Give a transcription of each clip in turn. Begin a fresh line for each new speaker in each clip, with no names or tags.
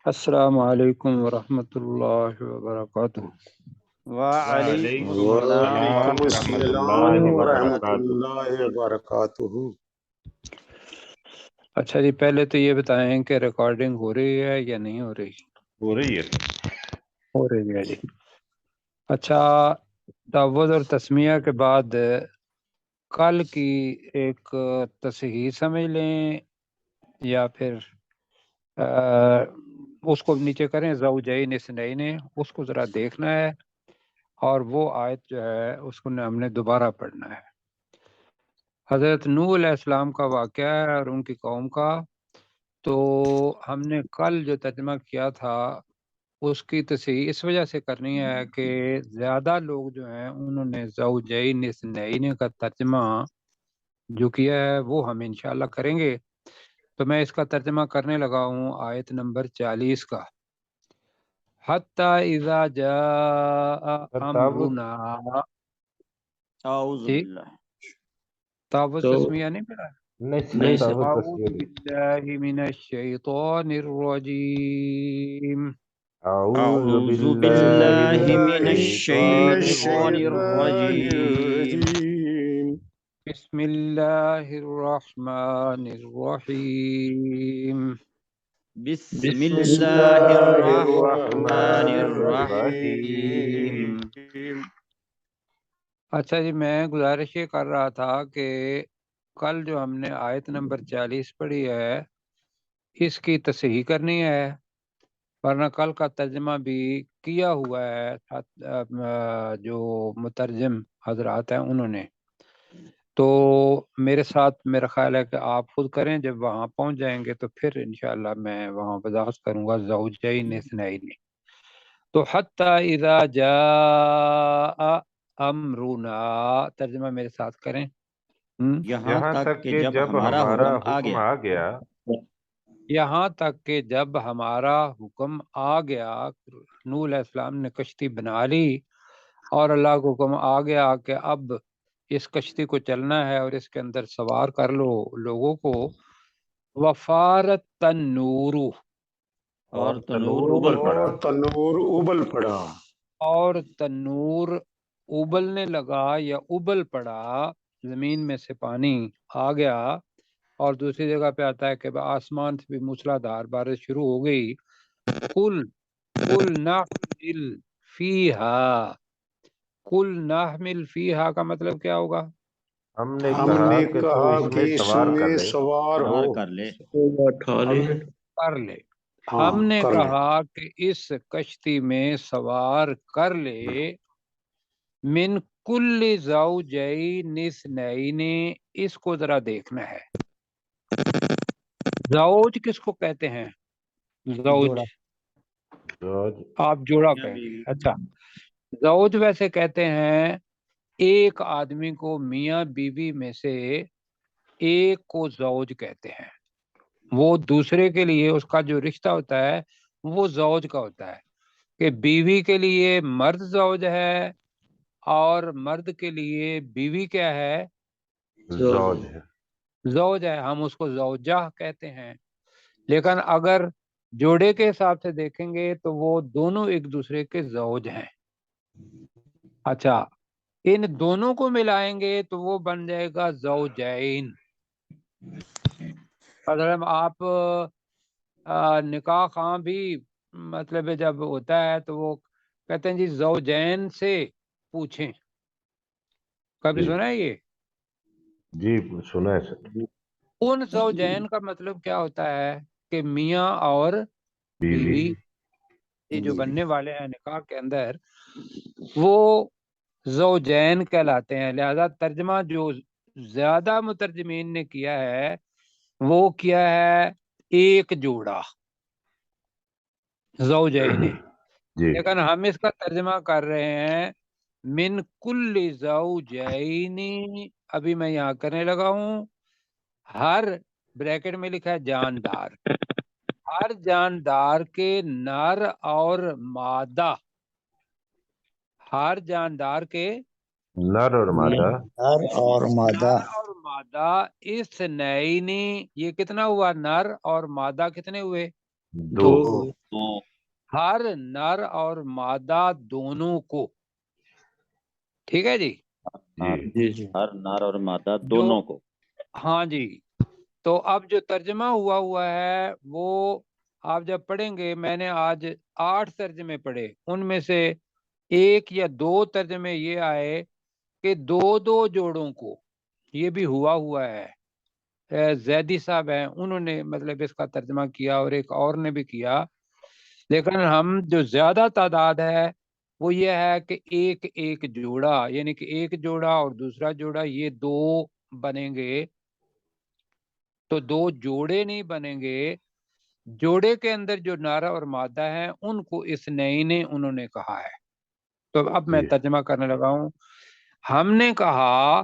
السلام علیکم ورحمۃ اللہ وبرکاتہ۔
وعلیکم
وعلیکم
السلام
السلام
ورحمۃ
ورحمۃ
اللہ
اللہ وبرکاتہ۔
اچھا جی، پہلے تو یہ بتائیں کہ ریکارڈنگ ہو رہی ہے یا نہیں ہو رہی؟
ہو رہی ہے۔
ہو رہی ہے جی۔ اچھا، تعوذ اور تسمیہ کے بعد کل کی ایک تصحیح سمجھ لیں یا پھر اس کو نیچے کریں، زوجین اثنین، اس کو ذرا دیکھنا ہے، اور وہ آیت جو ہے اس کو ہم نے دوبارہ پڑھنا ہے۔ حضرت نوح علیہ السلام کا واقعہ ہے اور ان کی قوم کا۔ تو ہم نے کل جو ترجمہ کیا تھا اس کی تصحیح اس وجہ سے کرنی ہے کہ زیادہ لوگ جو ہیں انہوں نے زوجین اثنین کا ترجمہ جو کیا ہے وہ ہم انشاءاللہ کریں گے۔ تو میں اس کا ترجمہ کرنے لگا ہوں آیت نمبر 40 کا۔ حتی اذا جاء امرنا،
اعوذ
ٹھیک،
باللہ۔
تعوذ تسمیہ نہیں پڑھا؟
نہیں سر۔
اعوذ باللہ من الشیطان الرجیم،
اعوذ باللہ من
من
الشیطان
الشیطان
الرجیم۔
الرجیم۔
بسم اللہ الرحمن الرحیم۔
بسم
بسم
اللہ
اللہ
الرحمن
الرحمن
الرحیم۔
الرحیم۔
اچھا جی، میں گزارش یہ کر رہا تھا کہ کل جو ہم نے آیت نمبر 40 پڑھی ہے اس کی تصحیح کرنی ہے، ورنہ کل کا ترجمہ بھی کیا ہوا ہے جو مترجم حضرات ہیں انہوں نے۔ تو میرے ساتھ میرا خیال ہے کہ آپ خود کریں، جب وہاں پہنچ جائیں گے تو پھر انشاءاللہ میں وہاں وضاحت کروں گا زوجین اثنین۔ تو حتی اذا جاء امرنا، ترجمہ میرے ساتھ کریں۔
یہاں تک کہ جب ہمارا حکم آ گیا۔
یہاں تک کہ جب ہمارا حکم آ گیا، نوح علیہ السلام نے کشتی بنا لی اور اللہ کا حکم آ گیا کہ اب اس کشتی کو چلنا ہے اور اس کے اندر سوار کر لو لوگوں کو۔ وفارت تنور،
اور تنور
اور
ابل پڑا۔
تنور ابل پڑا۔
اور تنور ابلنے لگا یا ابل پڑا، زمین میں سے پانی آ گیا۔ اور دوسری جگہ پہ آتا ہے کہ آسمان سے بھی موسلادھار بارش شروع ہو گئی۔ قل نحمل فیہا، قل نحمل فیہا کا مطلب کیا ہوگا؟
ہم نے کہا کہ اس میں سوار ہو۔
کر لے۔
کر لے۔
ہاں،
ہم نے
کر لے۔
کہا کہ اس کشتی میں سوار کر لے، من کل زوجین اثنین، اس کو ذرا دیکھنا ہے۔ زوج کس کو کہتے ہیں؟ زوج آپ جوڑا کہیں گے۔ اچھا، زوج ویسے کہتے ہیں ایک آدمی کو، میاں بیوی میں سے ایک کو زوج کہتے ہیں۔ وہ دوسرے کے لیے اس کا جو رشتہ ہوتا ہے وہ زوج کا ہوتا ہے، کہ بیوی کے لیے مرد زوج ہے اور مرد کے لیے بیوی کیا ہے؟ زوج ہے، ہم اس کو زوجہ کہتے ہیں۔ لیکن اگر جوڑے کے حساب سے دیکھیں گے تو وہ دونوں ایک دوسرے کے زوج ہیں۔ اچھا، ان دونوں کو ملائیں گے تو وہ بن جائے گا زوجین۔ اگر آپ نکاح خواہ بھی مطلب جب ہوتا ہے تو وہ کہتے ہیں جی زوجین سے پوچھیں، کبھی سنا ہے یہ؟
جی سنا ہے سر۔
ان زوجین کا مطلب کیا ہوتا ہے کہ میاں اور بیوی، یہ جو بننے والے ہیں نکاح کے اندر وہ زوجین کہلاتے ہیں۔ لہذا ترجمہ جو زیادہ مترجمین نے کیا ہے وہ کیا ہے ایک جوڑا زوجین، لیکن ہم اس کا ترجمہ کر رہے ہیں من کل زوجین۔ ابھی میں یہاں کرنے لگا ہوں، ہر بریکٹ میں لکھا ہے جاندار، ہر جاندار کے نر اور مادہ، ہر جاندار کے
نر اور مادہ،
نر اور مادہ اس نئینی، یہ کتنا ہوا؟ نر اور مادہ کتنے ہوئے؟
دو
ہر نر اور مادہ دونوں کو، ٹھیک ہے جی،
ہر نر اور مادہ دونوں کو،
ہاں جی۔ تو اب جو ترجمہ ہوا ہے وہ آپ جب پڑھیں گے، میں نے آج 8 ترجمے پڑھے، ان میں سے 1 یا 2 ترجمے یہ آئے کہ 2 جوڑوں کو، یہ بھی ہوا ہے، زیدی صاحب ہیں انہوں نے مطلب اس کا ترجمہ کیا اور ایک اور نے بھی کیا، لیکن ہم جو زیادہ تعداد ہے وہ یہ ہے کہ ایک جوڑا، یعنی کہ ایک جوڑا اور دوسرا جوڑا، یہ 2 بنیں گے، تو 2 جوڑے نہیں بنیں گے، جوڑے کے اندر جو نارا اور مادہ ہیں ان کو اس نئی نے انہوں نے کہا ہے۔ تو اب میں ترجمہ کرنے لگا ہوں۔ ہم نے کہا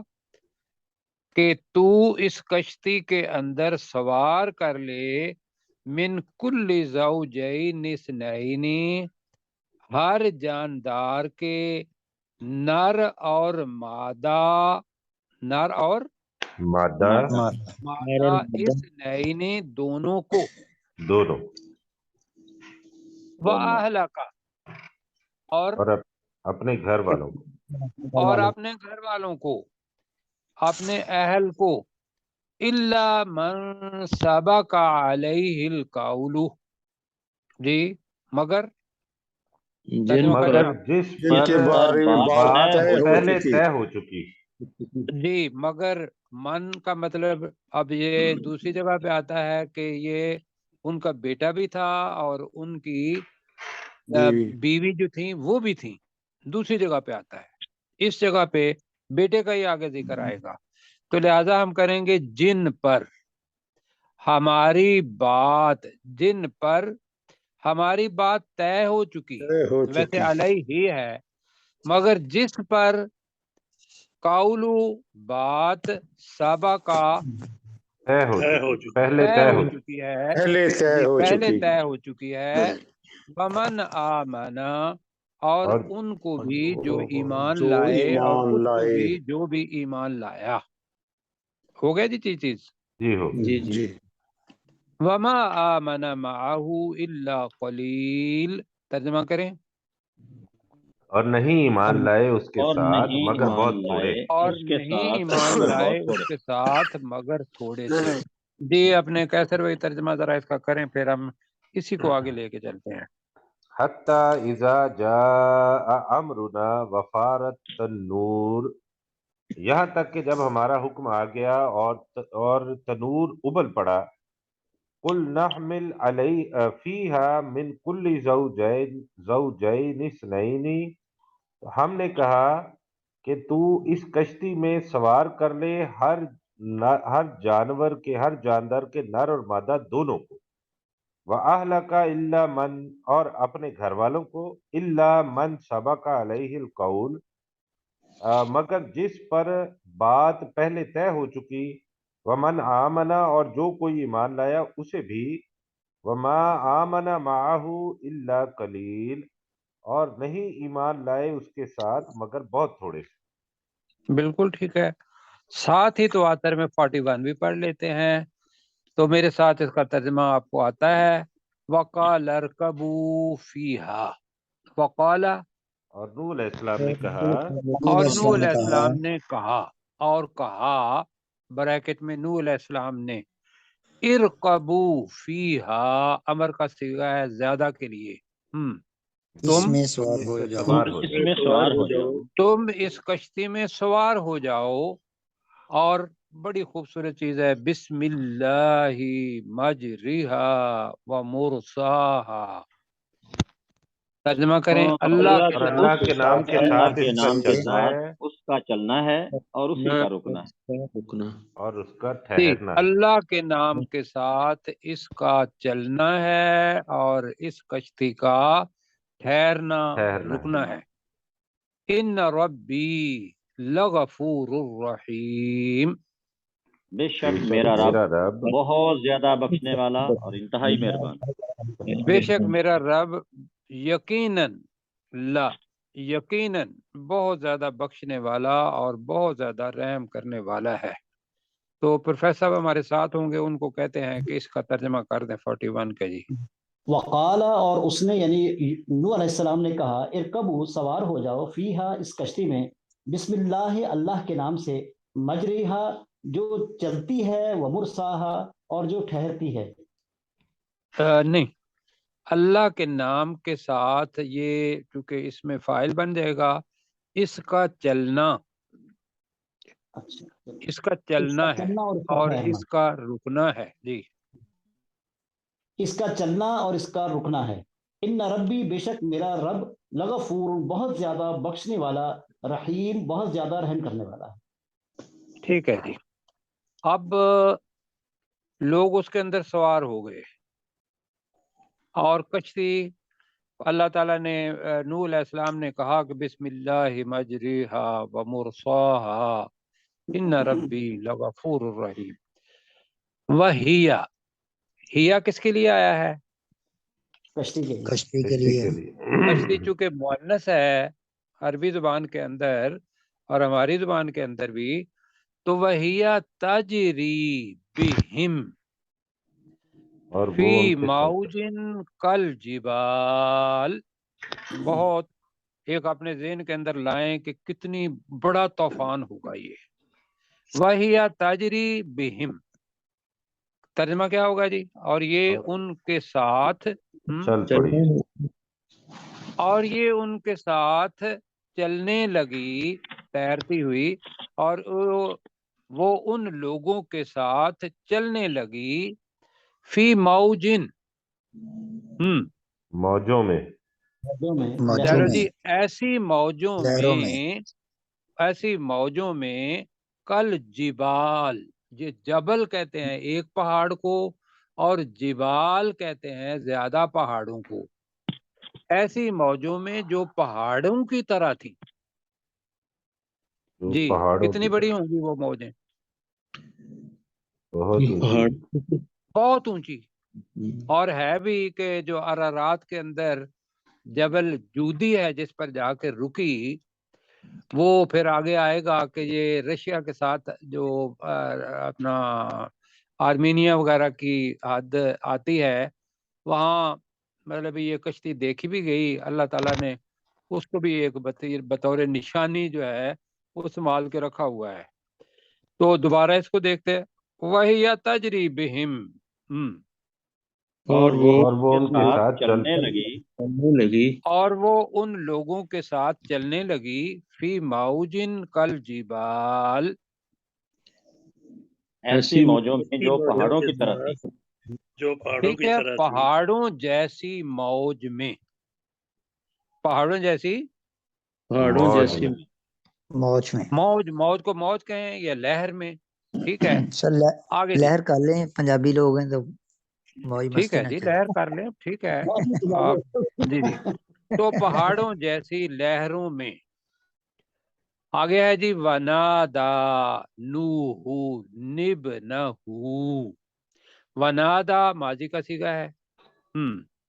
کہ تو اس کشتی کے اندر سوار کر لے، من کل زوجین اثنین، ہر جاندار کے نر اور مادہ، نر اور
مادہ
اثنین دونوں کو،
دونوں،
وَأَهْلَكَ اور
اپنے گھر والوں کو،
اور اپنے گھر والوں کو، اپنے اہل کو، إِلَّا مَنْ سَبَقَ عَلَيْهِ الْقَوْلُ، جی مگر
مگر جس پر بات پہلے طے ہو چکی،
جی مگر من کا مطلب اب یہ دوسری جگہ پہ آتا ہے کہ یہ ان کا بیٹا بھی تھا اور ان کی بیوی جو تھیں وہ بھی تھیں، دوسری جگہ پہ آتا ہے، اس جگہ پہ بیٹے کا ہی آگے ذکر آئے گا، تو لہذا ہم کریں گے جن پر ہماری بات، جن پر ہماری بات طے ہو چکی، ویسے علیہ ہی ہے، مگر جس پر قولو بات سابقہ
پہلے
طے ہو چکی ہے، پہلے طے ہو چکی ہے، ومن آمنا اور ان کو بھی جو ایمان لائے، اور اس کو بھی جو بھی ایمان لایا، ہو گیا جی چیز،
جی ہو
جی
وما آمن معه الا قلیل، ترجمہ کریں،
اور نہیں ایمان لائے اس کے
اور
ساتھ
نہیں
مگر
ایمان
بہت
لائے
تھوڑے،
اور
اس کے
نہیں
ساتھ
ایمان
مگر
لائے
بہت
اس
تھوڑے،
کے ساتھ مگر تھوڑے سے۔ جی اپنے کیسر وہی ترجمہ ذرا اس کا کریں، پھر ہم اسی کو آگے لے کے چلتے ہیں۔
حتی اذا جاء امرنا وفارت النور، یہاں تک کہ جب ہمارا حکم آ گیا اور تنور ابل پڑا، قل نحمل فیہا من کل زوجین اثنین، ہم نے کہا کہ تو اس کشتی میں سوار کر لے ہر جانور کے، ہر جاندار کے نر اور مادہ دونوں کو، وَأَهْلَكَ إِلَّا مَنْ اور اپنے گھر والوں کو، إِلَّا مَنْ سَبَقَ عَلَيْهِ الْقَوْلُ مگر جس پر بات پہلے طے ہو چکی، وَمَنْ آمَنَ اور جو کوئی ایمان لایا اسے بھی، وَمَا آمَنَ مَعَهُ إِلَّا قَلِيلٌ اور نہیں ایمان لائے اس کے ساتھ مگر بہت تھوڑے سے۔
بالکل ٹھیک ہے، ساتھ ہی تو آتر میں 41 بھی پڑھ لیتے ہیں، تو میرے ساتھ اس کا ترجمہ آپ کو آتا ہے، وَقَالَ ارْكَبُوا فِيهَا، وَقَالَ
اور نوح علیہ السلام نے کہا،
اور نوح علیہ السلام نے کہا، اور کہا بریکٹ میں نوح علیہ السلام نے، ارْكَبُوا فِيهَا امر کا صیغہ ہے زیادہ کے لیے، تم
سوار ہو جاؤ،
تم اس کشتی میں سوار ہو جاؤ، اور بڑی خوبصورت چیز ہے، بسم اللہ مجریہا و مرساہا، ترجمہ کریں
اللہ کے نام کے ساتھ اس کا چلنا ہے
اس کا چلنا ہے اور اسی کا رکنا ہے،
اور اس کا ٹھہرنا ہے،
اللہ کے نام کے ساتھ اس کا چلنا ہے اور اس کشتی کا ٹھہرنا رکنا ہے۔ ان ربی لغفور الرحیم،
بے شک میرا رب بہت زیادہ بخشنے والا اور انتہائی مہربان،
بے شک میرا رب یقیناً یقیناً بہت زیادہ بخشنے والا اور بہت زیادہ رحم کرنے والا ہے۔ تو پروفیسر صاحب ہمارے ساتھ ہوں گے، ان کو کہتے ہیں کہ اس کا ترجمہ کر دیں 41 کا جی۔
وقال، اور اس نے یعنی نوح علیہ السلام نے کہا، ارکبوا، سوار ہو جاؤ، فیہا، اس کشتی میں، بسم اللہ، اللہ کے نام سے، مجریہا، جو چلتی ہے، ومرساہا، اور جو ٹھہرتی ہے۔
نہیں، اللہ کے نام کے ساتھ یہ چونکہ اس میں فاعل بن جائے گا، اس کا چلنا،
اچھا،
اس کا چلنا ہے
چلنا اور اس کا
اور
ٹھہرنا،
اس کا رکنا ہے۔ جی،
اس کا چلنا اور اس کا رکنا ہے۔ ان ربی، بے شک میرا رب، لغفور، بہت زیادہ بخشنے والا، رحیم، بہت زیادہ رحم کرنے والا ہے۔
ٹھیک ہے جی۔ اب لوگ اس کے اندر سوار ہو گئے اور کشتی، اللہ تعالیٰ نے نوح علیہ السلام نے کہا کہ بسم اللہ مجریہا و مرساہا ان ربی لغفور الرحیم۔ وہیا، ہیا کس کے لیے آیا ہے؟
کشتی کے لیے۔
کشتی کے
کشتی کے
لیے
لیے
کشتی چونکہ مؤنث ہے عربی زبان کے اندر اور ہماری زبان کے اندر بھی، تو وہیا تجری بہم
اور
فی
وہ ان کے ساتھ
موجن کل جبال۔ بہت ایک اپنے ذہن کے اندر لائیں کہ کتنی بڑا طوفان ہوگا یہ۔ وہیا تجری بہم، ترجمہ کیا ہوگا جی؟ اور یہ ان کے ساتھ
چل پڑی،
اور یہ ان کے ساتھ چلنے لگی، تیرتی ہوئی، اور وہ ان لوگوں کے ساتھ چلنے لگی، فی موجن،
موجوں میں،
موجوں
چلو
میں،
جی، ایسی موجوں
لہروں میں،
میں، ایسی موجوں میں، کل جبال، یہ جبل کہتے ہیں ایک پہاڑ کو اور جبال کہتے ہیں زیادہ پہاڑوں کو، ایسی موجوں میں جو پہاڑوں کی طرح تھی۔
جو
جی،
پہاڑوں
کتنی
کی
بڑی
طرح،
ہوں گی وہ موجیں؟
بہت اونچی،
بہت اونچی۔ اور ہے بھی کہ جو ارارات کے اندر جبل جودی ہے جس پر جا کے رکی، وہ پھر آگے آئے گا کہ یہ رشیا کے ساتھ جو اپنا آرمینیا وغیرہ کی حد آتی ہے، وہاں مطلب یہ کشتی دیکھی بھی گئی، اللہ تعالیٰ نے اس کو بھی ایک بطور نشانی جو ہے وہ سنبھال کے رکھا ہوا ہے۔ تو دوبارہ اس کو دیکھتے ہیں، وہی تجری بہم،
اور وہ
ان کے ساتھ
چلنے لگی،
اور وہ ان لوگوں کے ساتھ چلنے لگی، فی موجن کل جبال،
ایسی موجوں میں جو پہاڑوں کی طرح تھی۔
ٹھیک ہے، پہاڑوں جیسی موج میں، پہاڑوں جیسی
موج میں،
موج میں۔
موج، موج کو موج کہیں یا لہر میں، ٹھیک ہے۔
سر
آگے جی،
لہر کر لیں، پنجابی لوگ ہیں تو موج
ٹھیک
مستی
ہے
نہ
جی،
کریں۔
لہر کر لیں، ٹھیک ہے آپ، جی جی، تو پہاڑوں جیسی لہروں میں۔ آگے ہے جی، ونادا نوح نبنہ، ونادا ماضی کا صیغہ ہے،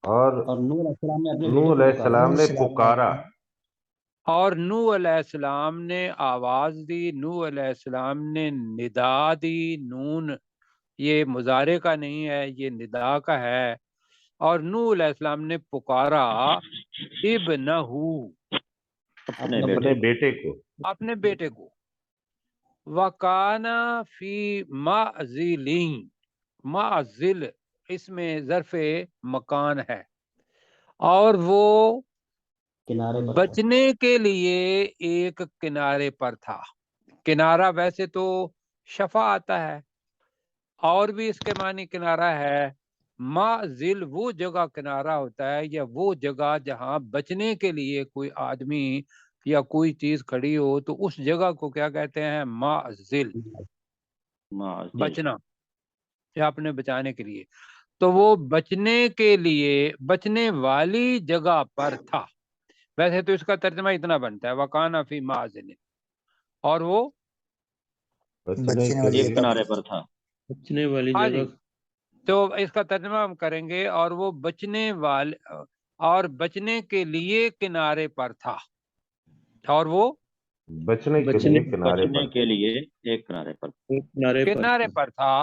اور
نوح علیہ السلام نے اپنے
نوح
بیٹے
علیہ
کو پکارا۔
السلام نے پکارا،
اور نوح علیہ السلام نے آواز دی، نوح علیہ السلام نے ندا دی، نون یہ مضارع کا نہیں ہے، یہ ندا کا ہے، اور نوح علیہ السلام نے پکارا ابنہ،
اپنے بیٹے کو،
اپنے بیٹے کو، وَكَانَ فِي مَعْزِلٍ، معزل اس میں ظرف مکان ہے، اور وہ
کنارے پر
بچنے کے لیے ایک کنارے پر تھا۔ کنارہ ویسے تو شفا آتا ہے، اور بھی اس کے معنی کنارہ ہے، معزل وہ جگہ کنارہ ہوتا ہے، یا وہ جگہ جہاں بچنے کے لیے کوئی آدمی یا کوئی چیز کھڑی ہو تو اس جگہ کو کیا کہتے ہیں؟ معزل، بچنا یا اپنے بچانے کے لیے۔ تو وہ بچنے کے لیے، بچنے والی جگہ پر تھا۔ ویسے تو اس کا ترجمہ اتنا بنتا ہے، وَكَانَ فِي مَعْزِلٍ، اور وہ
بچنے کے
والی
لیے
ایک
جگہ
کنارے پر تھا۔
بچنے والی
ہاں
جگہ۔
جی، تو اس کا ترجمہ ہم کریں گے، اور وہ بچنے والے، اور بچنے کے لیے کنارے پر تھا، اور وہ
بچنے کے لیے کنارے پر
بچنے کے لیے ایک کنارے پر،
کنارے پر تھا،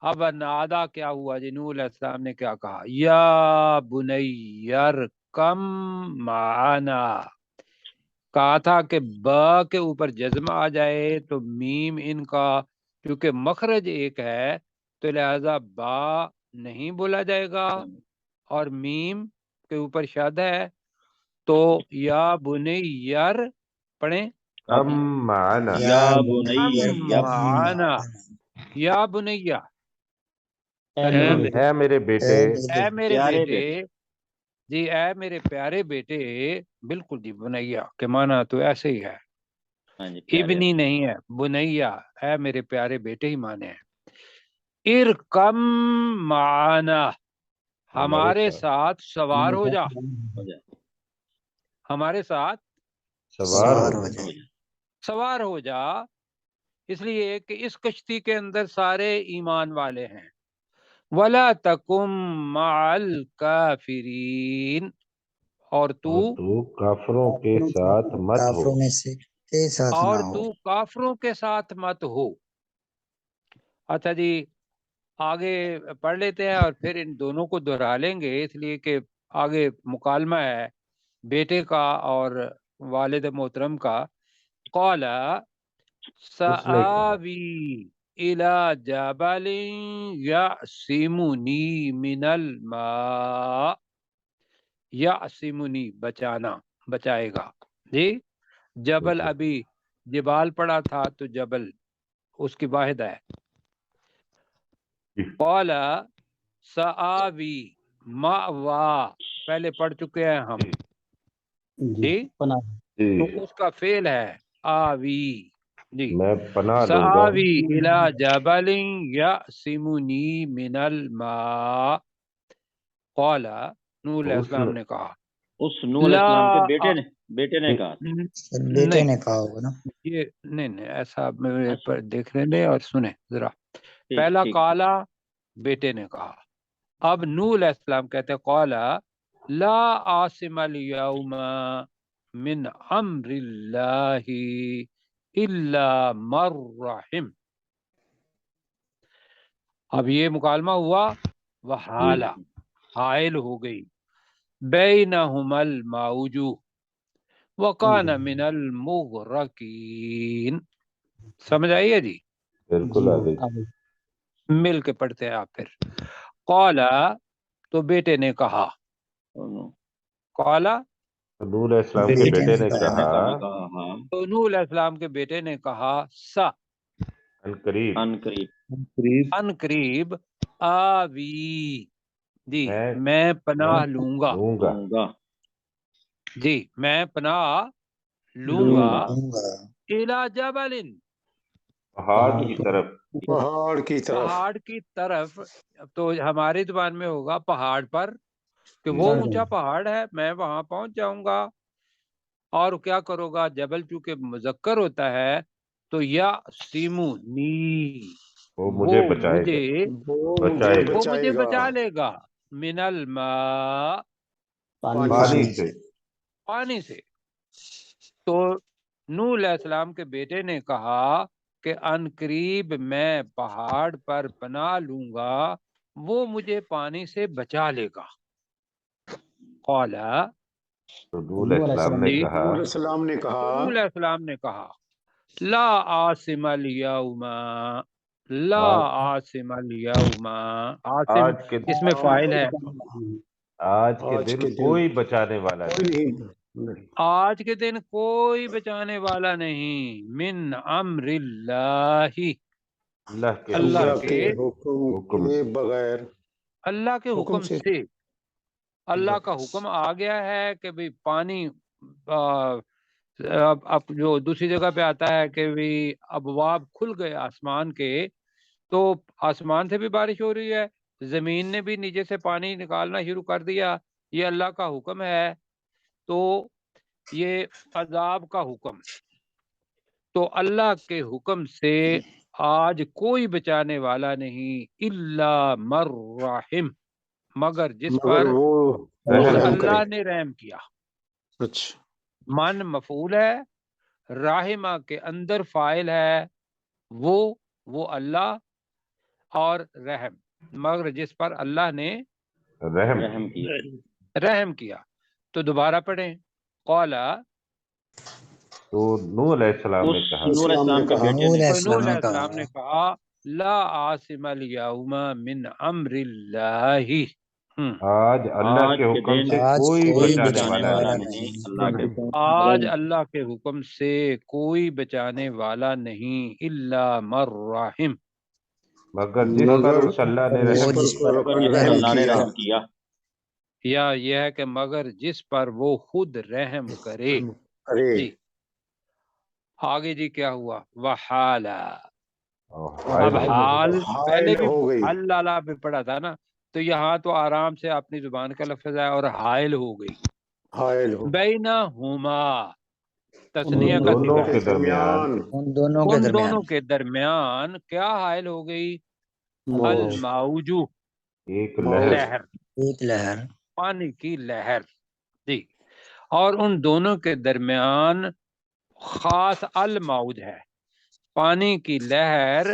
اب نادا کیا ہوا جی؟ نوح علیہ السلام نے کیا کہا؟ یا بنیر کم معانا، کہا تھا کہ با کے اوپر جزم آ جائے تو میم ان کا کیونکہ مخرج ایک ہے تو لہذا با نہیں بولا جائے گا، اور میم کے اوپر شد ہے تو یا بنیر پڑھیں
کم معنا
یا بنی
معانا، یا بنیا
اے
اے
میرے بیٹے،
اے میرے بیٹے،
اے میرے
پیارے
بیٹے، جی اے میرے پیارے بیٹے، بالکل جی بنیا کے معنی تو ایسے ہی ہے،
ہاں جی پیارے
ابنی نہیں ہے، بنیا، اے میرے پیارے بیٹے ہی مانے ہیں۔ ارکم معانا، ہمارے ساتھ سوار ہو جا،
ہو جائے
ہمارے ساتھ
سوار ہو
ہو
جائے۔
جائے۔
سوار ہو جا، اس لیے کہ اس کشتی کے اندر سارے ایمان والے ہیں۔ ولا تکم مع الکافرین، اور تو
اور تو کافروں کے ساتھ مت ہو۔
کافروں میں سے کے ساتھ
اور
نہ ہو۔
تو کافروں کے ساتھ مت ہو۔ اچھا جی آگے پڑھ لیتے ہیں اور پھر ان دونوں کو دہرا لیں گے، اس لیے کہ آگے مکالمہ ہے بیٹے کا اور والد محترم کا۔ قال سآوی الی جبل یعصمنی من الماء، یعصمنی بچانا، بچائے گا جی۔ جبل ابھی جبال پڑا تھا تو جبل اس کی واحد ہے۔ قال سآوی مأوا پہلے پڑھ چکے ہیں ہم
جی
جی،
پناہ،
جی
تو اس کا فعل ہے آوی جی۔
میں پناہ لوں گا۔
سآوی الی جبل یعصمنی من الماء، قال نوح علیہ السلام نے کہا
اس نوح علیہ السلام کے بیٹے نے کہا تھا۔
بیٹے
نہیں
نے کہا ہوگا نا۔
یہ نہیں ایسا میرے
اچھا،
پر دیکھ لیں اور سنیں ذرا۔
ٹھیک
پہلا
ٹھیک
کالا بیٹے نے کہا، اب نوح علیہ السلام کہتے ہیں قالا لا عاصم اليوم من امر اللہ الا من رحم۔ اب یہ مکالمہ ہوا وحالہ، حائل ہو گئی، بینہما الموج وکان من المغرقین۔ سمجھ آئی ہے جی؟
بالکل آگے۔
آگے۔
مل کے پڑھتے ہیں آپ پھر۔ قالا تو بیٹے نے کہا، قالا
نوح علیہ السلام کے بیٹے نے کہا
ہاں
تو نوح علیہ السلام کے بیٹے نے کہا سا
عنقریب
ان قریب
ان قریب آوی جی میں پناہ لوں گا،
لوں گا
ہوں گا
جی میں پناہ لوں
لوں
گا،
گا
الی جبل
پہاڑ کی طرف۔
پہاڑ کی طرف۔
پہاڑ کی طرف، تو ہماری زبان میں ہوگا پہاڑ پر، کہ وہ
چڑھ
اونچا
جائیں۔
پہاڑ ہے میں وہاں پہنچ جاؤں گا۔ اور کیا کرو گا؟ جبل چونکہ مذکر ہوتا ہے تو یا سیمونی،
وہ مجھے بچائے گا،
وہ
بچائے گا
وہ مجھے
بچائے گا
بچا لے گا، من الماء
پانی سے۔
پانی سے۔ تو نوح علیہ السلام کے بیٹے نے کہا کہ ان قریب میں پہاڑ پر پناہ لوں گا، وہ مجھے پانی سے بچا لے گا۔ قال
تو نوح علیہ السلام نے
جی
کہا
نوح علیہ السلام نے کہا
نوح علیہ السلام نے کہا لا عاصم اليوم، لا
آج
عاصم اليوم، عاصم
آج کے
اس میں فاعل ہے،
آج کے
آج
دن
کے دن
کوئی بچانے والا
کوئی
نہیں۔
نہیں۔
آج کے دن کوئی بچانے والا نہیں، من امر اللہ،
اللہ کے
اللہ
اللہ
کے
کے حکم
حکم
کے
سے۔
بغیر،
اللہ کے حکم سے، اللہ کا
بس۔
حکم آ گیا ہے کہ بھی پانی اب جو دوسری جگہ پہ آتا ہے کہ بھی ابواب کھل گئے آسمان کے، تو آسمان سے بھی بارش ہو رہی ہے، زمین نے بھی نیچے سے پانی نکالنا شروع کر دیا، یہ اللہ کا حکم ہے۔ تو یہ عذاب کا حکم، تو اللہ کے حکم سے آج کوئی بچانے والا نہیں، الا من رحم، مگر جس
مگر
پر
وہ
رحم
رحم
اللہ
کرے۔
نے رحم کیا۔
اچھا،
من مفعول ہے، راحمہ کے اندر فاعل ہے وہ اللہ، اور رحم، مگر جس پر اللہ نے
رحم
رحم کیا. تو دوبارہ پڑھیں. قولا،
تو نوح علیہ السلام نے
اس
کہا،
نور السلام کے بیٹے
نوح
نے
علیہ
نوح
السلام
علیہ
نے کہا
السلام نے کہا لا عاصم الیوم من امر اللہ.
آج اللہ
آج
کے
کے
حکم
دن
سے
آج
کوئی
کوئی
بچانے
بچانے
والا
والا
نہیں.
نہیں اللہ کے حکم
آج اللہ کے حکم سے کوئی بچانے والا نہیں الا من رحم،
مگر جس پر اس اللہ نے
وہ
رحم
جس
کیا.
پر
پر جس پر اللہ نے رحم کیا.
یا یہ ہے کہ مگر جس پر وہ خود رحم کرے.
ارے
جی آگے جی کیا ہوا؟ وحالا. اب
حائل
حال پہلے
حائل
بھی
ہو گئی.
اللہ پہ پڑھا تھا نا، تو یہاں تو آرام سے اپنی زبان کا لفظ ہے اور حائل ہو گئی.
حائل ہو
بینہما،
ان
تسنیہ کا
دونوں
صیغہ
کے
ہے.
درمیان
ان دونوں کے
ان
درمیان
دونوں کے درمیان کیا حائل ہو گئی؟ الموجو،
ایک لہر.
لہر،
ایک لہر.
پانی کی لہر. جی اور ان دونوں کے درمیان خاص الموج ہے، پانی کی لہر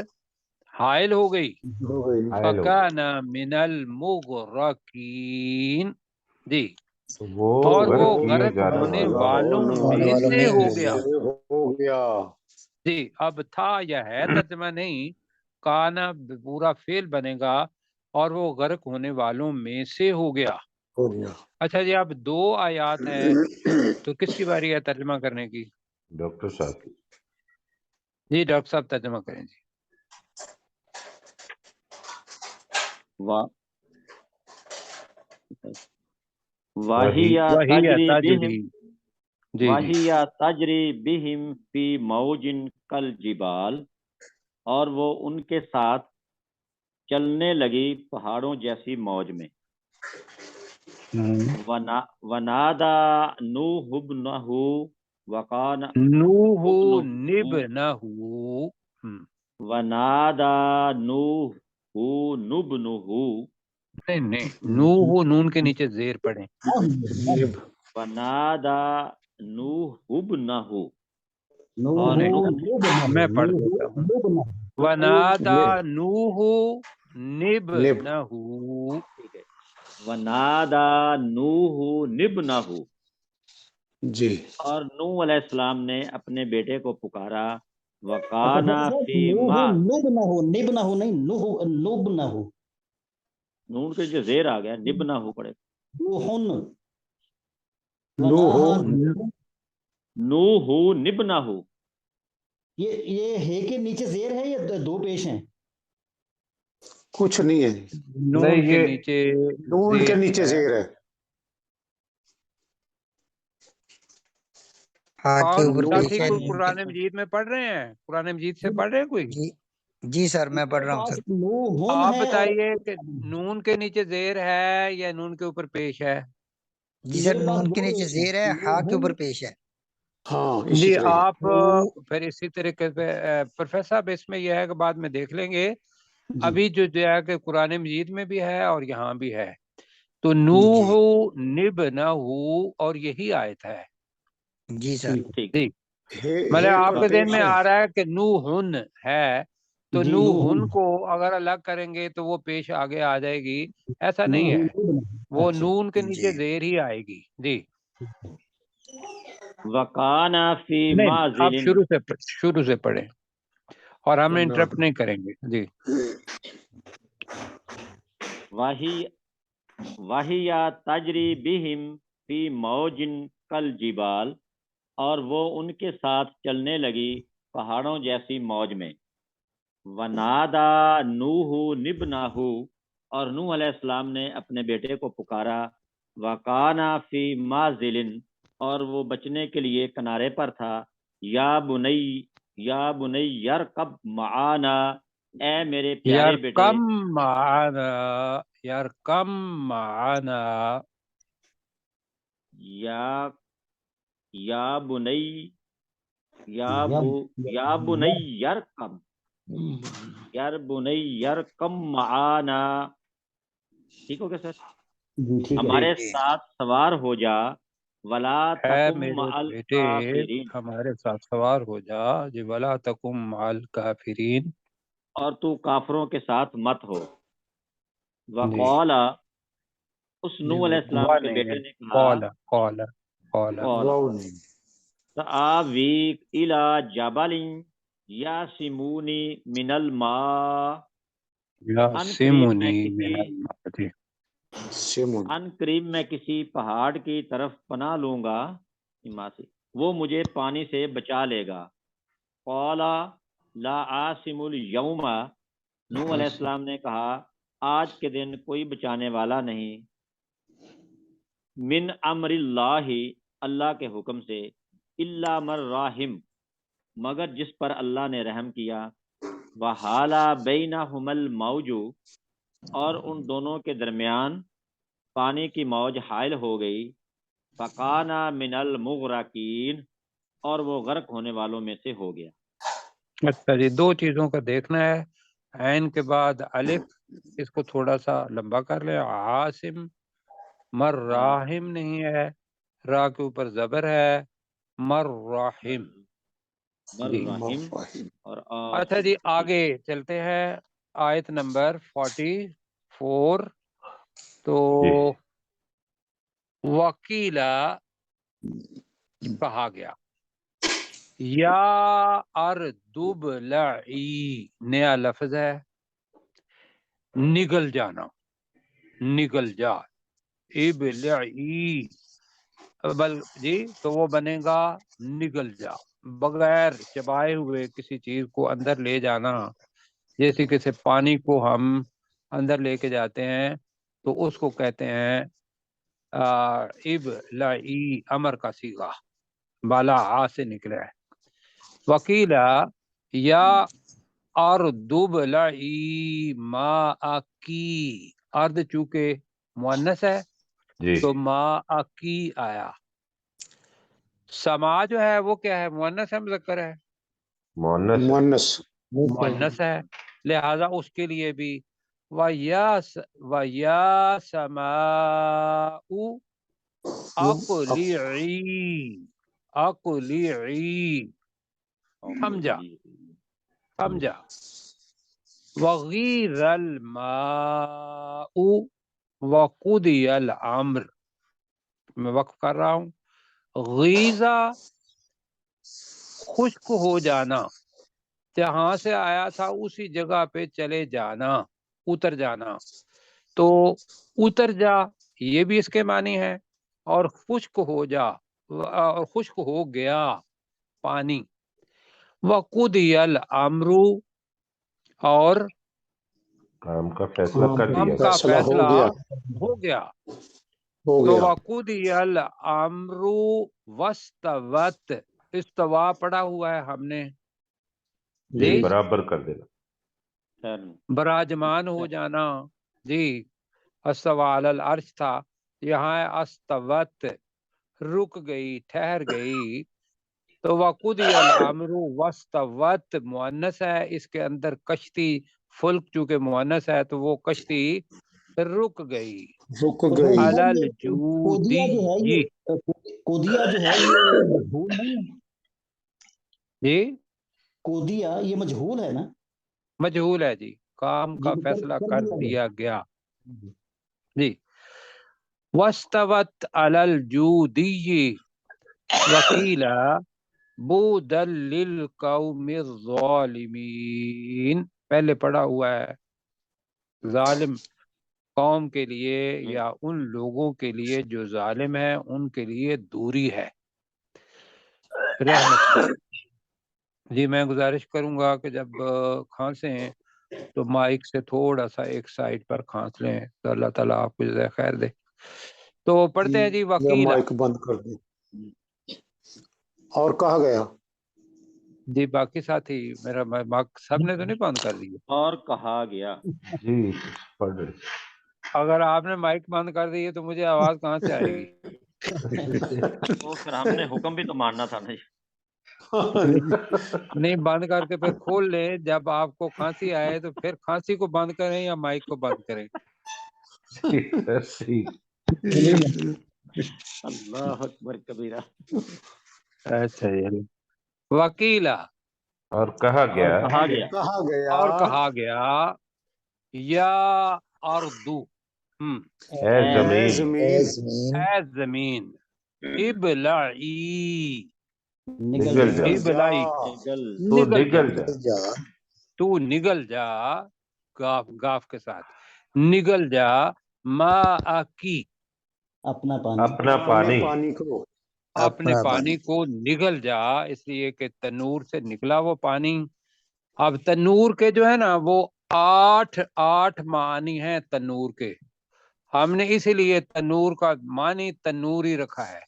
حائل ہو گئی.
ہو گئی.
حائل ہو گئی.
فَكَانَ مِنَ الْمُغْرَقِينَ. جی
وہ
اور وہ
غرق کیے
غرق
جانے
ہونے
والوں
والوں
ہونے
میں
والوں
سے
میں
ہو
ہو
گیا.
گیا.
ہو گیا.
جی اب تھا یا ہے ترجمہ نہیں، کانا پورا فعل بنے گا اور وہ غرق ہونے والوں میں سے ہو گیا.
ہو گیا.
اچھا جی اب 2 آیات ہیں، تو کس کی باری ہے ترجمہ کرنے کی؟
ڈاکٹر صاحب کی.
جی ڈاکٹر صاحب ترجمہ کریں جی.
واہیا تجری بہم
جی
واہیا تجری بہم فی موجن کل جبال، اور وہ ان کے ساتھ چلنے لگی پہاڑوں جیسی موج میں. ونادا نوح ابنہ وقان
نوح
ابنہ
نبنہ.
ونادا نوح نبنہ
نہیں نوح نون کے نیچے زیر پڑھیں.
ونادا نوح ابنہ،
میں پڑھ دیتا ہوں. ونادا نوح نبنہ.
ٹھیک ہے. ونادا نوح نبنہ،
جی
اور نوح علیہ السلام نے اپنے بیٹے کو پکارا. وقانا فی ما،
نبنہ نہیں نبنہ.
نون کے جو زیر آ گیا نبنہ پڑے. نوح نبنہ،
یہ ہے کہ نیچے زیر ہے یا 2 پیش ہیں؟
کچھ نہیں ہے.
نون
نہیں،
کے
یہ
نیچے
نون کے نیچے
ہے.
زیر ہے.
ہاتھ کے
اور
اوپر
ساتھی
پیش ہے.
کوئی قرآن مجید میں پڑھ رہے ہیں؟ قرآن مجید سے پڑھ رہے ہیں کوئی؟
جی جی سر میں پڑھ رہا ہوں سر.
آپ بتائیے کہ نون کے نیچے زیر ہے یا نون کے اوپر پیش ہے؟
جی سر نون کے نیچے زیر ہے، ہا کے اوپر پیش ہے.
ہاں اسی
جی
طرح
آپ پھر اسی طریقے پہ پروفیسر صاحب اس میں یہ ہے کہ بعد میں دیکھ لیں گے. ابھی جو ہے کہ قرآن مجید میں بھی ہے اور یہاں بھی ہے. تو نوح نبنہ اور یہی آیت ہے.
جی سر.
ٹھیک.
جی مطلب
ہے
آپ
پر
کے ذہن
پیش
میں
ہے.
آ رہا ہے کہ نوحن ہے، تو
جی،
نوحن کو اگر الگ کریں گے تو وہ پیش آگے آ جائے گی. ایسا نہیں ہے، وہ نون کے نیچے
جی
زیر ہی آئے گی. جی
وقانا فی
نہیں آپ
معزل،
شروع سے پڑھیں اور ہم انٹرپٹ نہیں کریں گے. جی
واہیا تجری بہم فی موجن کل جبال، اور وہ ان کے ساتھ چلنے لگی پہاڑوں جیسی موج میں. ونادا نوح نبنہ، اور نوح علیہ السلام نے اپنے بیٹے کو پکارا. وقانا فی معزل، اور وہ بچنے کے لیے کنارے پر تھا. یا بنی یرکب معانا، اے میرے پیارے بیٹے.
یرکم معانا.
یا بنی یرکم معانا. ٹھیک ہو گیا سر؟ ہمارے ساتھ سوار ہو جا. ولا
اے
تکم
میرے
مع
بیٹے
الکافرین،
ہمارے ساتھ سوار ہو جا. جی ولا تکم مع الکافرین.
اور تو کافروں کے ساتھ مت ہو۔
جی
وقال، اس
جی
نوح علیہ السلام
وا
کے
نہیں
بیٹے
ہے،
نے کہا،
قال قال قال
قال
واو نہیں،
سآوی الی جبل یاسمونی من الماء، ان قریب میں
یاسمنی من
کسی
الماء۔ جی
سیمون،
ان قریب میں کسی پہاڑ کی طرف پناہ لوں گا، ماں سے وہ مجھے پانی سے بچا لے گا۔ قال لا عاصم اليوم، نوح علیہ السلام نے کہا آج کے دن کوئی بچانے والا نہیں، من امر اللہ، اللہ کے حکم سے، الا من راحم، مگر جس پر اللہ نے رحم کیا، وحالا بینہما الموج، اور ان دونوں کے درمیان پانی کی موج حائل ہو گئی، فکانا من المغرقین، اور وہ غرق ہونے والوں میں سے ہو گیا۔
اچھا جی، دو چیزوں کا دیکھنا ہے۔ عین کے بعد الف، اس کو تھوڑا سا لمبا کر لیں۔ عاصم، مراحم نہیں ہے، را کے اوپر زبر ہے، مراحم۔ جی
مرحیم
مرحیم،
اور
اچھا جی، آگے چلتے ہیں آیت نمبر 44۔ تو
جی
وکیلا کہا گیا، یا اردب لعی، نیا لفظ ہے، نگل جانا، نگل جا، ابلعی، جی تو وہ بنے گا نگل جا، بغیر چبائے ہوئے کسی چیز کو اندر لے جانا، جیسے کسی پانی کو ہم اندر لے کے جاتے ہیں تو اس کو کہتے ہیں ابلعی، امر کا صیغہ، بالا آ سے نکلا ہے۔ وکیلا یا اردب لعی ماءکی، ارد چونکہ مؤنث ہے
جی
تو ماءکی آیا۔ سما جو ہے وہ کیا ہے، مؤنث ہے مذکر ہے؟
مؤنث ہے۔
مؤنث،
مؤنث ہے، لہذا اس کے لیے بھی وَيَا سَمَاءُ أَقْلِعِي، أَقْلِعِي، سمجھا سمجھا۔ وَغِيرَ الْمَاءُ وَقُضِيَ الْأَمْرُ، میں وقف کر رہا ہوں۔ غیزہ، خشک ہو جانا، جہاں سے آیا تھا اسی جگہ پہ چلے جانا، اتر جانا، تو اتر جا یہ بھی اس کے معنی ہے، اور خشک ہو جا، اور خشک ہو گیا پانی۔ وَقُضِيَ الْأَمْرُ، اور
کام کا فیصلہ کر
ہم
دیا
کا
فیصلہ ہو
فیصلہ
گیا،
ہو گیا۔
ہو
تو
گیا،
وَقُضِيَ الْأَمْرُ وَاسْتَوَتْ، استوا پڑھا ہوا ہے ہم نے،
جی
جی
برابر کر دینا۔
خیر،
براجمان ہو جانا، جی استوى علی العرش تھا، یہاں ہے استوت، رک گئی، ٹھہر گئی۔ تو وقضی الامر واستوت مؤنث ہے، اس کے اندر کشتی فلک چونکہ مؤنث ہے تو وہ کشتی رک گئی۔
رک
تو
گئی،
بھائی صاحب
الجودی،
یہ کودیا جو ہے
جی
کودیا جو ہے یہ مجہول نہیں ہے؟
جی
کودیا یہ مجہول ہے نا؟
مجہول ہے جی، کام
جی
کا
تو
فیصلہ
کر
کر
دیا
دیا گیا
گیا۔
جی۔ واستوت علی الجودی وکیل بودل للقوم الظالمین، پہلے پڑھا ہوا ہے، ظالم قوم کے لیے یا ان لوگوں کے لیے جو ظالم ہیں ان کے لیے دوری ہے، رحمت ہے۔ جی میں گزارش کروں گا کہ جب کھانسیں تو مائک سے تھوڑا سا ایک سائڈ پر کھانس لیں تو اللہ تعالیٰ آپ کو جزائے خیر دے۔ تو پڑھتے ہیں جی،
یا
وکیلا،
مائک بند کر دیں، اور کہا گیا،
جی باقی ساتھی میرا مائک سب نے تو نہیں بند کر دی؟
اور کہا گیا،
جی پڑھ رہے
اگر آپ نے مائک بند کر دی ہے تو مجھے آواز کہاں سے آئے گی؟
تو پھر ہم نے حکم بھی تو ماننا تھا نا۔
نہیں، بند کر کے پھر کھول لیں، جب آپ کو کھانسی آئے تو پھر کھانسی کو بند کریں یا مائک کو بند کریں؟
ٹھیک۔
اللہ اکبر کبیرہ۔
اچھا جی، وکیلا
اور کہا گیا
کہا گیا
کہا گیا
اور کہا گیا یا اردو
اے
اے
زمین
زمین
اے زمین ابلعی
نگل
نگل
جا
جا
ابلعی
نگل
تو
نگل جا
نگل جا
جا
تو نگل جا گاف کے ساتھ نگل جا ما کی
اپنا پانی
اپنا
اپنے
پانی
پانی کو
اپنے پانی کو نگل جا، اس لیے کہ تنور سے نکلا وہ پانی۔ اب تنور کے جو ہے نا وہ 8 معنی ہیں تنور کے، ہم نے اسی لیے تنور کا معنی تنور ہی رکھا ہے،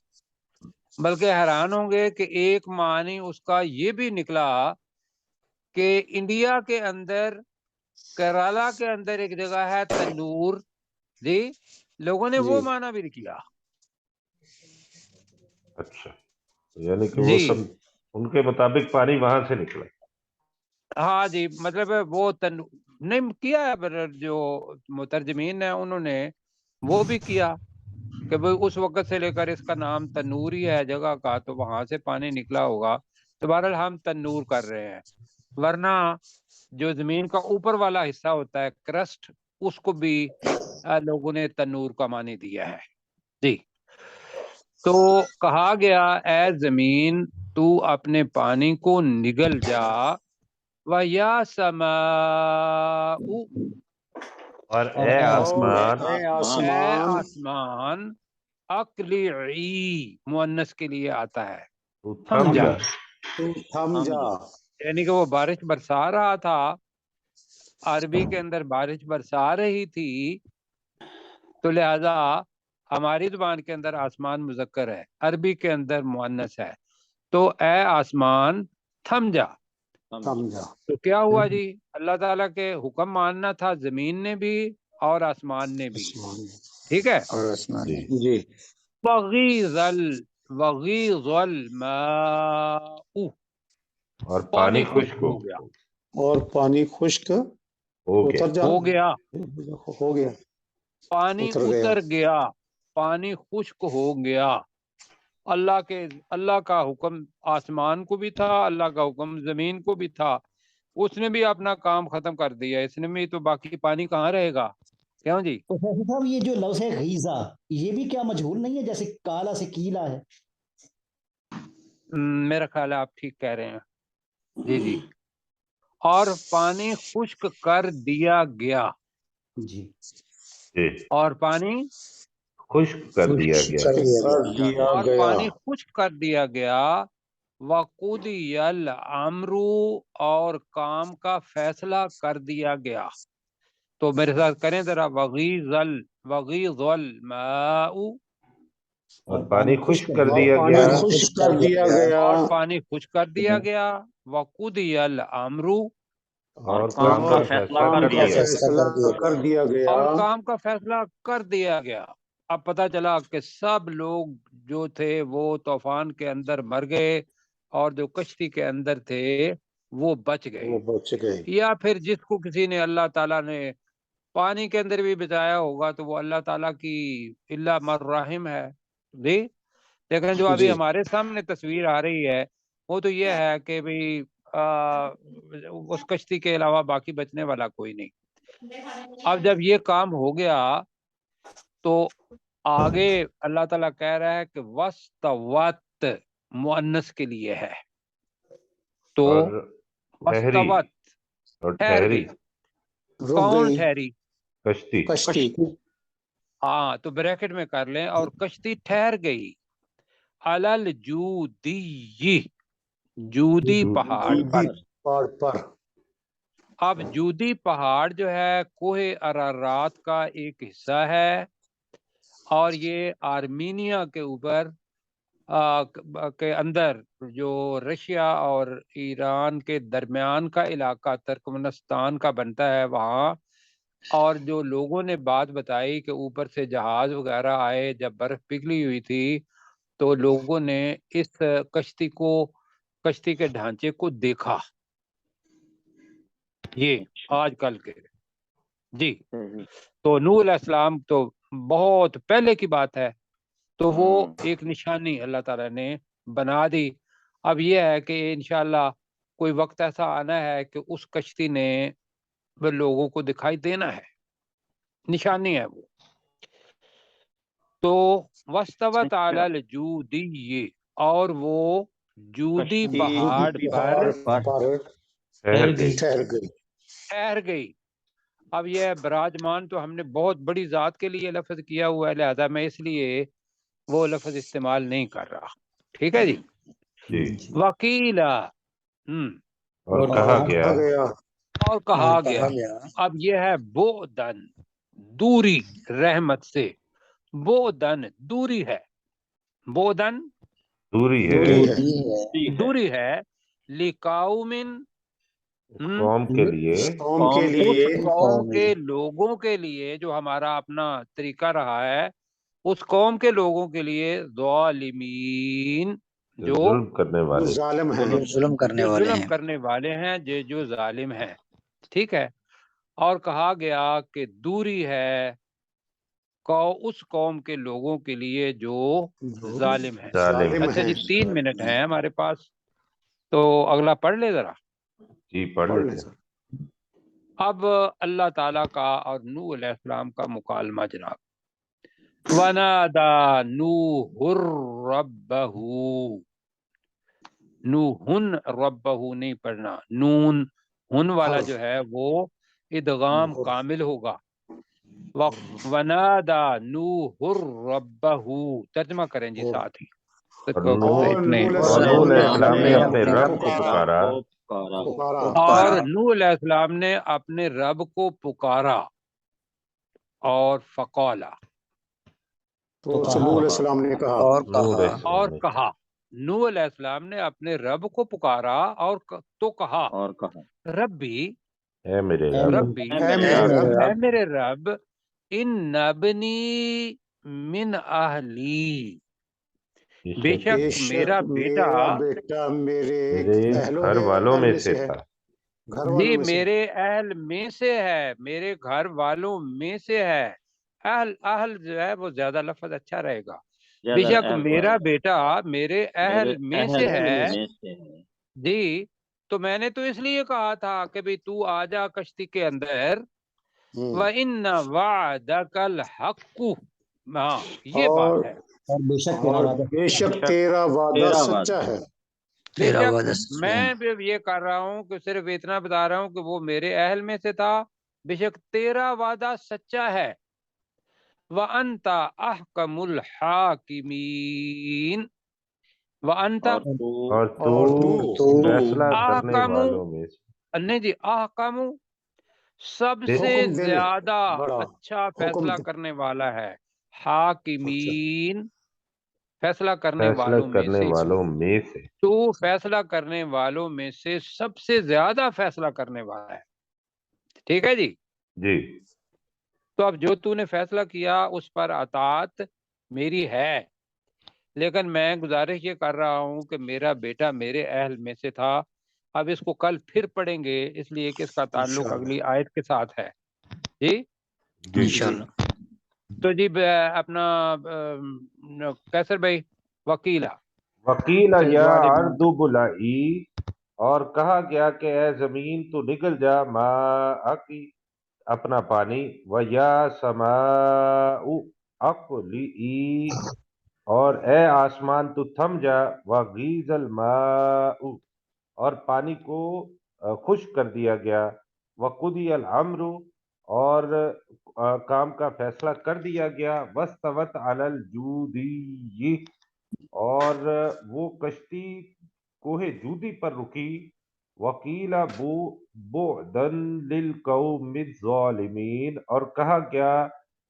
بلکہ حیران ہوں گے کہ ایک معنی اس کا یہ بھی نکلا کہ انڈیا کے اندر کیرالا کے اندر ایک جگہ ہے تنور، جی لوگوں نے وہ
جی
معنی بھی کیا۔
اچھا، یعنی کہ وہ
جی
سب ان کے مطابق پانی وہاں سے نکلا۔
ہاں جی، مطلب وہ نہیں کیا ہے، پر جو مترجمین ہیں انہوں نے وہ بھی کیا کہ بھئی اس وقت سے لے کر اس کا نام تنور ہی ہے جگہ کا، تو وہاں سے پانی نکلا ہوگا، تو بہرحال ہم تنور کر رہے ہیں، ورنہ جو زمین کا اوپر والا حصہ ہوتا ہے کرسٹ، اس کو بھی لوگوں نے تنور کا معنی دیا ہے۔ جی تو کہا گیا اے زمین تو اپنے پانی کو نگل جا، وَيَا سَمَاءُ
اور
اور
اے
اے
آسمان
اے
اے
آسمان
آسمان اقلعی مؤنث کے لیے آتا ہے،
تو
تھم
تھم
جا،
جا۔
تو تھم جا
یعنی کہ وہ بارش برسا رہا تھا، عربی کے اندر بارش برسا رہی تھی، تو لہذا ہماری زبان کے اندر آسمان مذکر ہے، عربی کے اندر مؤنث ہے، تو اے آسمان تھم جا۔
تھم جا
تو کیا ہوا جی، اللہ تعالیٰ کے حکم ماننا تھا زمین نے بھی اور آسمان نے بھی،
آسمان
ٹھیک ہے۔
اور آسمان
جی
میں
جی
وغیظ الماء،
اور
پانی
پانی
خشک
خشک
ہو گیا،
اور پانی خشک
ہو گیا۔
اتر جا
ہو گیا،
ہو گیا
پانی
اتر گیا
اتر گیا، پانی خشک ہو گیا۔ اللہ کا حکم آسمان کو بھی تھا، اللہ کا حکم زمین کو بھی تھا، اس نے بھی اپنا کام ختم کر دیا، اس نے بھی، تو باقی پانی کہاں رہے گا، کیوں جی؟
پروفیسر صاحب یہ جو لفظ ہے غیزہ، یہ بھی کیا مجہول نہیں ہے جیسے کالا سے کیلا ہے؟
میرا خیال ہے آپ ٹھیک کہہ رہے ہیں، جی جی۔ اور پانی خشک کر دیا گیا،
جی
جی
اور پانی
خشک کر دیا
خشک
گیا۔
کر دیا
کر
گیا
دیا
اور
گیا
پانی خشک کر دیا گیا، وقضی الامر، اور کام کا فیصلہ کر دیا گیا۔ تو میرے ساتھ کریں ذرا، وغیظ الماء،
اور پانی خشک کر
اور
دیا
پانی
گیا،
خشک کر دیا گیا
اور پانی خشک کر دیا گیا، وقضی الامر،
اور
کام کا
کا
اور
فیصلہ
فیصلہ
کر
کر
کام کا
دیا
دیا
گیا۔
گیا۔
فیصلہ کر دیا گیا
اور کام کا فیصلہ کر دیا گیا۔ اب پتہ چلا کہ سب لوگ جو تھے وہ طوفان کے اندر مر گئے، اور جو کشتی کے اندر تھے وہ بچ گئے،
وہ بچ گئے
یا پھر جس کو کسی نے اللہ تعالیٰ نے پانی کے اندر بھی بچایا ہوگا تو وہ اللہ تعالیٰ کی الا من رحم ہے، جی۔ لیکن جو ابھی
جی
ہمارے سامنے تصویر آ رہی ہے وہ تو یہ ہے کہ بھئی اس کشتی کے علاوہ باقی بچنے والا کوئی نہیں۔ اب جب یہ کام ہو گیا تو آگے اللہ تعالیٰ کہہ رہا ہے کہ وَاسْتَوَتْ مؤنث کے لیے ہے، تو
اور ٹھہری،
وَاسْتَوَتْ
اور
ٹھہر
ٹھہری
گئی،
رک
کون
گئی
ٹھہری؟
کشتی۔
کشتی
ہاں تو بریکٹ میں کر لیں، اور کشتی ٹھہر گئی علل جودی، جودی پہاڑ پر۔
پہاڑ پر
اب جودی پہاڑ جو ہے کوہ ارارات کا ایک حصہ ہے، اور یہ آرمینیا کے اوپر کے اندر جو رشیا اور ایران کے درمیان کا علاقہ ترکمنستان کا بنتا ہے وہاں، اور جو لوگوں نے بات بتائی کہ اوپر سے جہاز وغیرہ آئے جب برف پگھلی ہوئی تھی، تو لوگوں نے اس کشتی کے ڈھانچے کو دیکھا، یہ آج کل کے، جی۔ تو نوح علیہ السلام تو بہت پہلے کی بات ہے، تو وہ ایک نشانی اللہ تعالیٰ نے بنا دی۔ اب یہ ہے کہ انشاءاللہ کوئی وقت ایسا آنا ہے کہ اس کشتی نے وہ لوگوں کو دکھائی دینا ہے، نشانی ہے وہ. تو واستوت علی الجودی، اور وہ جودی
کشتی
پہاڑ پر
پر
ٹھہر گئی.
ٹھہر گئی. اب یہ براجمان تو ہم نے بہت بڑی ذات کے لیے لفظ کیا ہوا ہے، لہذا میں اس لیے وہ لفظ استعمال نہیں کر رہا. ٹھیک ہے جی.
جی.
وکیلا،
اور کہا گیا،
اور کہا گیا. اب یہ ہے بعدن، دوری، رحمت سے. بعدن دوری ہے، بعدن
دوری ہے
دوری ہے. لقومن،
قوم کے لیے،
اس قوم کے لوگوں کے لیے جو ہمارا اپنا طریقہ رہا ہے، اس قوم کے لوگوں کے لیے ظالمین، جو
ظلم کرنے والے،
ظالم ہیں،
ظلم کرنے والے
ظلم
ہیں.
کرنے والے ہیں، جو ظالم ہیں. ٹھیک ہے. اور کہا گیا کہ دوری ہے اس قوم کے لوگوں کے لیے جو ظالم ہیں.
ظالم.
اچھا جی، 3 منٹ ہیں ہمارے پاس، تو اگلا پڑھ لے ذرا.
جی پڑھ لیتے.
اب اللہ تعالیٰ کا اور نوح علیہ السلام کا مکالمہ جناب. وَنَادَى نُوحٌ رَبَّهُ، نوحٌ رَبَّهُ نہیں پڑھنا، نون ہن والا جو ہے وہ ادغام کامل ہوگا. وَنَادَى نُوحٌ رَبَّهُ، ترجمہ کریں جی ساتھ ہی.
اور نوح علیہ السلام نے اپنے رب کو پکارا،
اور نوح علیہ السلام نے اپنے رب کو پکارا. اور فقالا،
تو نوح علیہ السلام نے کہا،
اور کہا. نوح علیہ السلام نے اپنے رب کو پکارا اور تو کہا، ربی،
اے میرے رب،
ربی، اے میرے رب، ان ابنی من اہلی، بے شک میرا بیٹا
میرے گھر والوں میں سے تھا.
جی میرے اہل میں سے ہے، میرے گھر والوں میں سے ہے. اہل جو ہے وہ زیادہ لفظ اچھا رہے گا. بے شک میرا بیٹا میرے اہل میں سے ہے. جی تو میں نے تو اس لیے کہا تھا کہ بھی تو آ جا کشتی کے اندر. وَإِنَّ وَعْدَكَ الْحَقُّ، ہاں یہ بات ہے.
اور بے شک تیرا وعدہ
بے شک تیرا وعدہ سچا ہے.
بے شک میں بھی یہ کر رہا ہوں کہ صرف اتنا بتا رہا ہوں کہ وہ میرے اہل میں سے تھا. بے شک تیرا وعدہ سچا ہے. وَأَنْتَ أَحْكَمُ الْحَاكِمِينَ، وَأَنْتَ،
اور تو فیصلہ کرنے والوں میں سے.
نہیں جی، احکم سب سے زیادہ اچھا فیصلہ کرنے والا ہے. حاکمین فیصلہ کرنے والوں میں سے، تو فیصلہ کرنے والوں میں سے سب سے زیادہ فیصلہ کرنے والا ہے. ٹھیک ہے جی.
جی.
تو اب جو تو نے فیصلہ کیا اس پر اطاعت میری ہے، لیکن میں گزارش یہ کر رہا ہوں کہ میرا بیٹا میرے اہل میں سے تھا. اب اس کو کل پھر پڑھیں گے، اس لیے کہ اس کا تعلق اگلی آیت کے ساتھ ہے. جی
انشاءاللہ.
تو جی اپنا کیسر بھائی، وکیلا،
وکیل یا ارض بلائی، اور کہا گیا کہ اے زمین تو نکل جا ماء کی اپنا پانی، ویا سماء اقلعی، اور اے آسمان تو تھم جا، وغیض الماء، اور پانی کو خشک کر دیا گیا، وقضی الامر، اور کام کا فیصلہ کر دیا گیا، واستوت علی الجودی، اور وہ کشتی کوہ جودی پر رکی، وقیل بعدن للقوم الظالمین، اور کہا گیا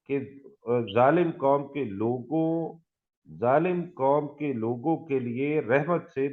کہ ظالم قوم کے لوگوں کے لیے رحمت سے